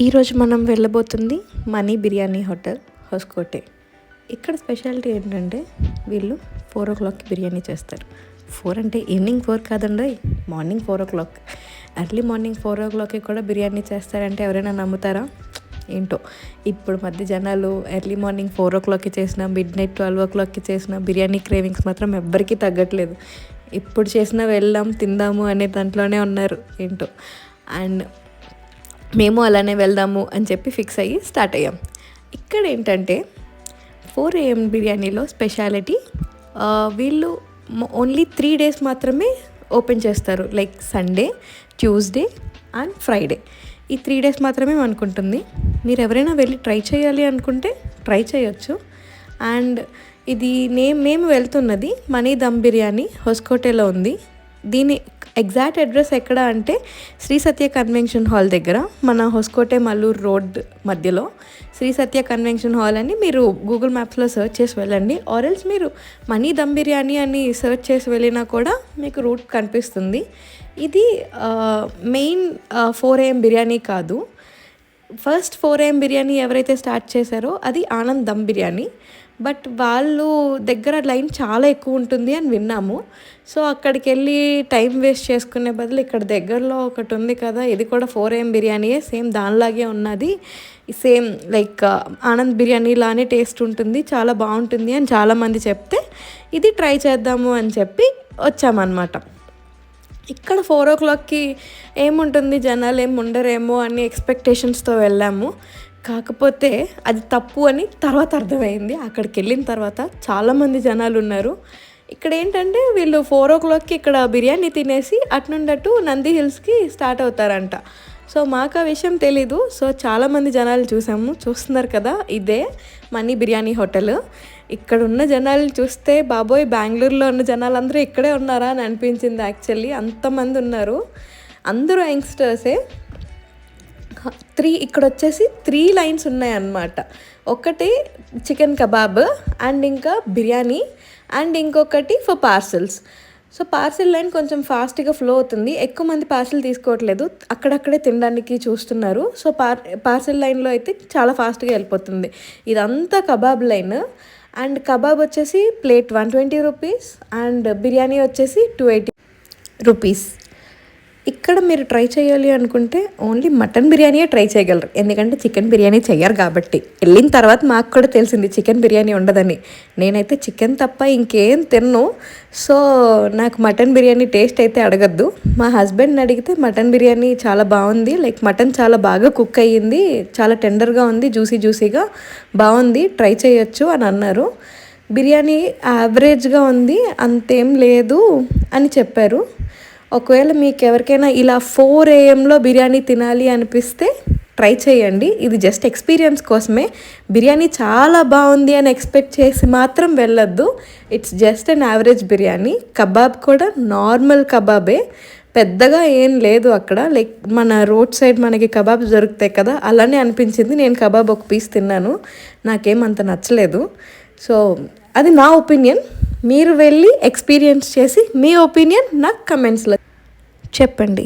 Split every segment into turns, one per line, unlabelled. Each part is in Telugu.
ఈరోజు మనం వెళ్ళబోతుంది మనీ బిర్యానీ హోటల్ హోస్కోటే. ఇక్కడ స్పెషాలిటీ ఏంటంటే వీళ్ళు 4 o'clockకి బిర్యానీ చేస్తారు. 4 అంటే ఈవినింగ్ 4 కాదండి, మార్నింగ్ 4 o'clock. ఎర్లీ మార్నింగ్ 4 o'clockకి కూడా బిర్యానీ చేస్తారంటే ఎవరైనా నమ్ముతారా? ఏంటో ఇప్పుడు మధ్య జనాలు ఎర్లీ మార్నింగ్ 4 o'clockకి చేసిన, మిడ్ నైట్ 12 o'clockకి చేసిన బిర్యానీ క్రేవింగ్స్ మాత్రం ఎవ్వరికీ తగ్గట్లేదు. ఇప్పుడు చేసినా వెళ్దాం తిందాము అనే దాంట్లోనే ఉన్నారు ఏంటో. అండ్ మేము అలానే వెళ్దాము అని చెప్పి ఫిక్స్ అయ్యి స్టార్ట్ అయ్యాం. ఇక్కడ ఏంటంటే 4 AM బిర్యానీలో స్పెషాలిటీ, వీళ్ళు ఓన్లీ 3 days మాత్రమే ఓపెన్ చేస్తారు. Like Sunday, Tuesday and Friday. ఈ 3 days మాత్రమే అనుకుంటుంది. మీరు ఎవరైనా వెళ్ళి ట్రై చేయాలి అనుకుంటే ట్రై చేయొచ్చు. అండ్ ఇది మేము వెళ్తున్నది మనీ దమ్ బిర్యానీ హోస్కోటేలో ఉంది. దీని ఎగ్జాక్ట్ అడ్రస్ ఎక్కడ అంటే శ్రీ సత్య కన్వెన్షన్ హాల్ దగ్గర, మన హోస్కోటే మల్లూరు రోడ్ మధ్యలో శ్రీ సత్య కన్వెన్షన్ హాల్ అని మీరు గూగుల్ మ్యాప్స్లో సెర్చ్ చేసి వెళ్ళండి. ఆరెల్స్ మీరు మనీ దమ్ బిర్యానీ అని సెర్చ్ చేసి వెళ్ళినా కూడా మీకు రూట్ కనిపిస్తుంది. ఇది మెయిన్ 4 AM బిర్యానీ కాదు. ఫస్ట్ 4 AM బిర్యానీ ఎవరైతే స్టార్ట్ చేశారో అది ఆనంద్ దమ్ బిర్యానీ. బట్ వాళ్ళు దగ్గర లైన్ చాలా ఎక్కువ ఉంటుంది అని విన్నాము. సో అక్కడికి వెళ్ళి టైం వేస్ట్ చేసుకునే బదులు ఇక్కడ దగ్గరలో ఒకటి ఉంది కదా, ఇది కూడా 4 AM బిర్యానీయే, సేమ్ దానిలాగే ఉన్నది, సేమ్ లైక్ ఆనంద్ బిర్యానీ లానే టేస్ట్ ఉంటుంది, చాలా బాగుంటుంది అని చాలామంది చెప్తే ఇది ట్రై చేద్దాము అని చెప్పి వచ్చామన్నమాట. ఇక్కడ 4 o'clockకి ఏముంటుంది, జనాలు ఏమి ఉండరేమో అని ఎక్స్పెక్టేషన్స్తో వెళ్ళాము. కాకపోతే అది తప్పు అని తర్వాత అర్థమైంది. అక్కడికి వెళ్ళిన తర్వాత చాలామంది జనాలు ఉన్నారు. ఇక్కడ ఏంటంటే వీళ్ళు 4 o'clockకి ఇక్కడ బిర్యానీ తినేసి అటు నంది హిల్స్కి స్టార్ట్ అవుతారంట. సో మాకు ఆ విషయం తెలీదు. సో చాలామంది జనాలు చూస్తున్నారు కదా, ఇదే మనీ బిర్యానీ హోటల్. ఇక్కడ ఉన్న జనాలు చూస్తే బాబోయ్, బెంగళూరులో ఉన్న జనాలు అందరూ ఇక్కడే ఉన్నారా అని అనిపించింది. యాక్చువల్లీ అంతమంది ఉన్నారు, అందరూ యంగ్స్టర్సే. ఇక్కడ వచ్చేసి 3 lines ఉన్నాయన్నమాట. ఒకటి చికెన్ కబాబ్ అండ్ ఇంకా బిర్యానీ అండ్ ఇంకొకటి for parcels. So parcel line కొంచెం ఫాస్ట్గా ఫ్లో అవుతుంది, ఎక్కువ మంది పార్సిల్ తీసుకోవట్లేదు, అక్కడక్కడే తినడానికి చూస్తున్నారు. సో పార్సిల్ లైన్లో అయితే చాలా ఫాస్ట్గా వెళ్ళిపోతుంది. ఇదంతా కబాబ్ లైన్. అండ్ కబాబ్ వచ్చేసి ప్లేట్ 120 రూపీస్ అండ్ బిర్యానీ వచ్చేసి 280 రూపీస్. ఇక్కడ మీరు ట్రై చేయాలి అనుకుంటే ఓన్లీ మటన్ బిర్యానీయే ట్రై చేయగలరు, ఎందుకంటే చికెన్ బిర్యానీ చెయ్యరు కాబట్టి. వెళ్ళిన తర్వాత మాకు కూడా తెలిసింది చికెన్ బిర్యానీ ఉండదని. నేనైతే చికెన్ తప్ప ఇంకేం తిన్ను, సో నాకు మటన్ బిర్యానీ టేస్ట్ అయితే అడగద్దు. మా హస్బెండ్ని అడిగితే మటన్ బిర్యానీ చాలా బాగుంది, లైక్ మటన్ చాలా బాగా కుక్ అయ్యింది, చాలా టెండర్గా ఉంది, జ్యూసీగా బాగుంది, ట్రై చేయొచ్చు అని అన్నారు. బిర్యానీ యావరేజ్గా ఉంది, అంతేం లేదు అని చెప్పారు. ఒకవేళ మీకు ఎవరికైనా ఇలా 4 AMలో బిర్యానీ తినాలి అనిపిస్తే ట్రై చేయండి. ఇది జస్ట్ ఎక్స్పీరియన్స్ కోసమే. బిర్యానీ చాలా బాగుంది అని ఎక్స్పెక్ట్ చేసి మాత్రం వెళ్ళొద్దు. It's just an average biryani. Kebab కూడా నార్మల్ కబాబే, పెద్దగా ఏం లేదు అక్కడ. లైక్ మన రోడ్ సైడ్ మనకి కబాబ్స్ దొరుకుతాయి కదా, అలానే అనిపించింది. నేను కబాబ్ ఒక పీస్ తిన్నాను, నాకేమంత నచ్చలేదు. సో అది నా ఒపీనియన్. మీరు వెళ్ళి ఎక్స్పీరియన్స్ చేసి మీ ఒపీనియన్ నాకు కమెంట్స్లో చెప్పండి.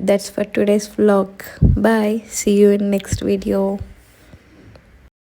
That's for today's vlog. Bye, see you in next video.